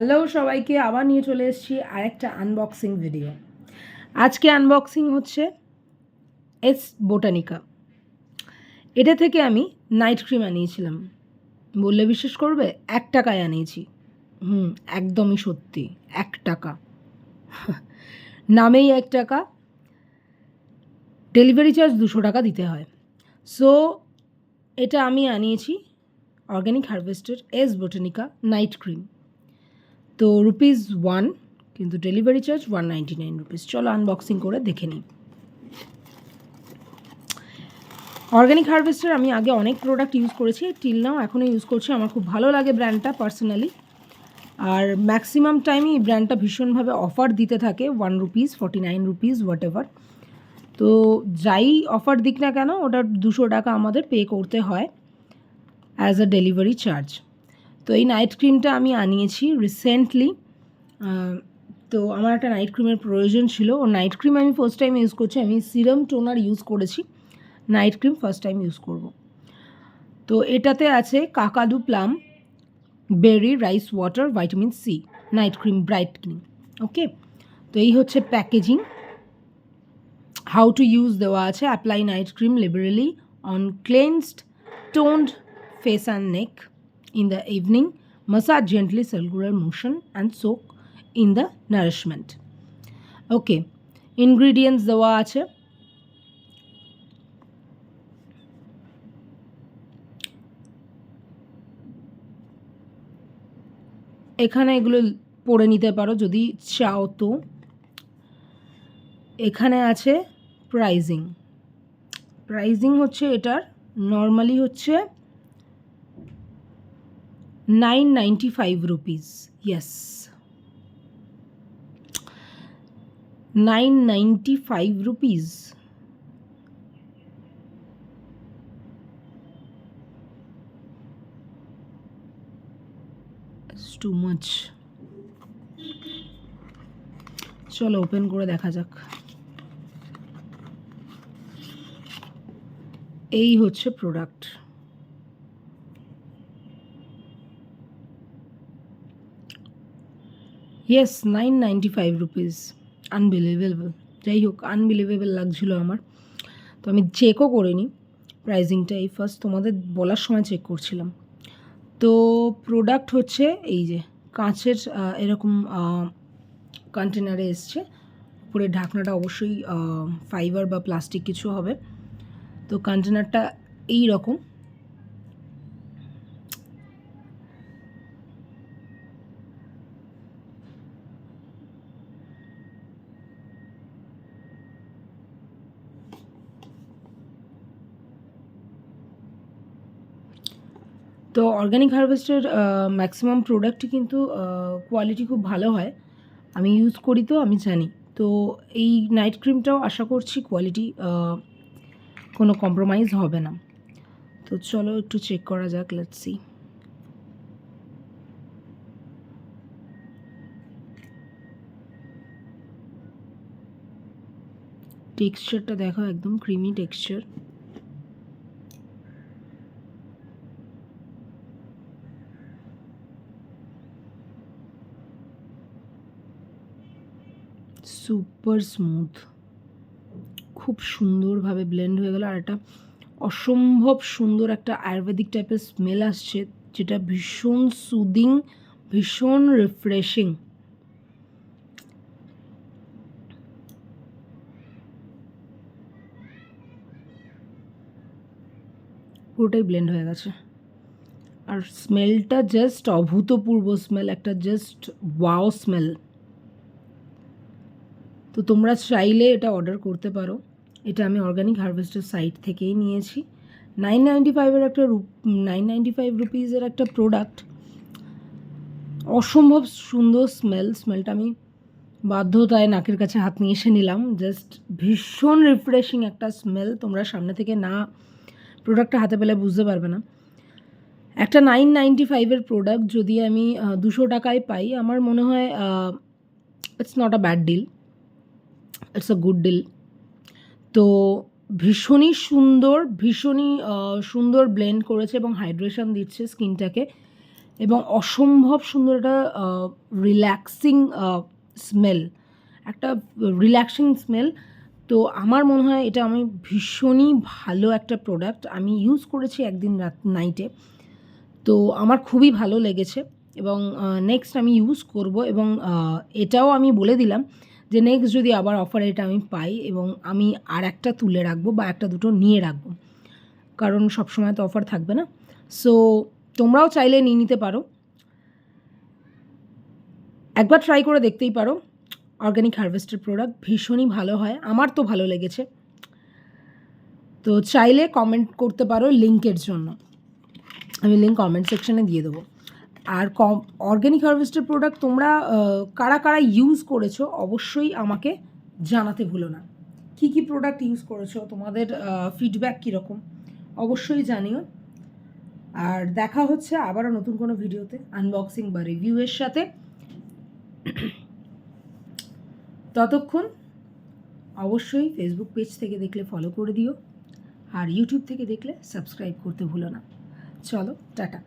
Hello সবাইকে, আবার নিয়ে চলে এসেছি আরেকটা আনবক্সিং ভিডিও। আজকে আনবক্সিং হচ্ছে এস বোটানিকা। এটা থেকে আমি নাইট ক্রিম আনিয়েছিলাম। বললে বিশ্বাস করবে, 1 টাকায় আনিয়েছি। একদমই সত্যি, 1 টাকা। নামেই 1 টাকা, ডেলিভারি চার্জ 200 টাকা দিতে হয়। সো এটা আমি আনিয়েছি অর্গ্যানিক হারভেস্টের এস বোটানিকা নাইট ক্রিম। তো ₹1, কিন্তু ডেলিভারি চার্জ 199 রুপিস। চলো আনবক্সিং করে দেখে নিই। অর্গ্যানিক হারভেস্টের আমি আগে অনেক প্রোডাক্ট ইউজ করেছি, টিল নাও এখনও ইউজ করছি। আমার খুব ভালো লাগে ব্র্যান্ডটা পার্সোনালি। আর ম্যাক্সিমাম টাইমই এই ব্র্যান্ডটা ভীষণভাবে অফার দিতে থাকে, ₹1, ₹49, হোয়াট এভার। তো যাই অফার দিক না কেন, ওটা 200 টাকা আমাদের পে করতে হয় অ্যাজ আ ডেলিভারি চার্জ। তো এই নাইট ক্রিমটা আমি আনিয়েছি রিসেন্টলি। তো আমার একটা নাইট ক্রিমের প্রয়োজন ছিল। ও নাইট ক্রিম আমি ফার্স্ট টাইম ইউজ করছি। আমি সিরাম টোনার ইউজ করেছি, night cream first time use করব। তো এটাতে আছে Kakadu plum, berry, rice water, vitamin C, night cream brightening. Okay, তো এই হচ্ছে প্যাকেজিং। হাউ টু ইউজ দেওয়া আছে। Apply night cream liberally on cleansed toned face and neck in the evening, massage gently circular motion and soak in the nourishment. Okay, ingredients দেওয়া আছে। এখানে এগুলো পড়ে নিতে পারো যদি চাও। তো এখানে আছে প্রাইজিং হচ্ছে এটার নর্মালি হচ্ছে 995 rupees. Yes, 995 rupees. Too much. চলো ওপেন করে দেখা যাক। এই হচ্ছে প্রোডাক্ট। Yes, 995 rupees. আনবিলিভেবল। যাই হোক, আনবিলিভেবল লাগছিল আমার। তো আমি চেকও করিনি প্রাইজিংটা, এই ফার্স্ট তোমাদের বলার সময় চেক করছিলাম। তো প্রোডাক্ট হচ্ছে এই যে কাঁচের এরকম কন্টেনারে এসছে। উপরে ঢাকনাটা অবশ্যই ফাইবার বা প্লাস্টিক কিছু হবে। তো কন্টেনারটা এই রকম। তো অর্গ্যানিক হারভেস্টের ম্যাক্সিমাম প্রোডাক্টই কিন্তু কোয়ালিটি খুব ভালো হয়। আমি ইউজ করি তো আমি জানি। তো এই নাইট ক্রিমটাও আশা করছি কোয়ালিটি কোনো কম্প্রোমাইজ হবে না। তো চলো একটু চেক করা যাক, লেটস সি। টেক্সচারটা দেখো, একদম ক্রিমি টেক্সচার। সুপার স্মুথ, খুব সুন্দরভাবে ব্লেন্ড হয়ে গেল। আর একটা অসম্ভব সুন্দর একটা আয়ুর্বেদিক টাইপের স্মেল আসছে, যেটা ভীষণ সুদিং, ভীষণ রিফ্রেশিং। পুরোটাই ব্লেন্ড হয়ে গেছে। আর স্মেলটা জাস্ট অভূতপূর্ব স্মেল, একটা জাস্ট ওয়াও স্মেল। তো তোমরা চাইলে এটা অর্ডার করতে পারো। এটা আমি অর্গ্যানিক হারভেস্টের সাইট থেকেই নিয়েছি। 995 রুপিসের একটা প্রোডাক্ট, অসম্ভব সুন্দর স্মেলটা আমি বাধ্যতায় নাকের কাছে হাত নিয়ে এসে নিলাম। জাস্ট ভীষণ রিফ্রেশিং একটা স্মেল। তোমরা সামনে থেকে না প্রোডাক্টটা হাতে পেলে বুঝতে পারবে না। একটা 995-এর প্রোডাক্ট যদি আমি 200 টাকায় পাই, আমার মনে হয় it's not a bad deal, it's a good deal. তো ভীষণই সুন্দর ব্লেন্ড করেছে এবং হাইড্রেশন দিচ্ছে স্কিনটাকে। এবং অসম্ভব সুন্দর একটা রিল্যাক্সিং স্মেল, একটা রিল্যাক্সিং স্মেল। তো আমার মনে হয় এটা আমি ভীষণই ভালো একটা প্রোডাক্ট। আমি ইউজ করেছি একদিন নাইটে, তো আমার খুবই ভালো লেগেছে এবং নেক্সট আমি ইউজ করব। এবং এটাও আমি বলে দিলাম যে নেক্সট যদি আবার অফারে এটা আমি পাই এবং আমি আর একটা তুলে রাখবো বা একটা দুটো নিয়ে রাখবো, কারণ সবসময় তো অফার থাকবে না। সো তোমরাও চাইলে নিয়ে নিতে পারো, একবার ট্রাই করে দেখতেই পারো। অর্গ্যানিক হারভেস্টের প্রোডাক্ট ভীষণই ভালো হয়, আমার তো ভালো লেগেছে। তো চাইলে কমেন্ট করতে পারো লিঙ্কের জন্য, আমি লিঙ্ক কমেন্ট সেকশানে দিয়ে দেবো। আর অর্গ্যানিক হারভেস্টের প্রোডাক্ট তোমরা কারা কারা ইউজ করেছো অবশ্যই আমাকে জানাতে ভুলো না। কী কী প্রোডাক্ট ইউজ করেছো, তোমাদের ফিডব্যাক কীরকম অবশ্যই জানিও। আর দেখা হচ্ছে আবারও নতুন কোনো ভিডিওতে আনবক্সিং বা রিভিউয়ের সাথে। ততক্ষণ অবশ্যই ফেসবুক পেজ থেকে দেখলে ফলো করে দিও, আর ইউটিউব থেকে দেখলে সাবস্ক্রাইব করতে ভুলো না। চলো, টাটা।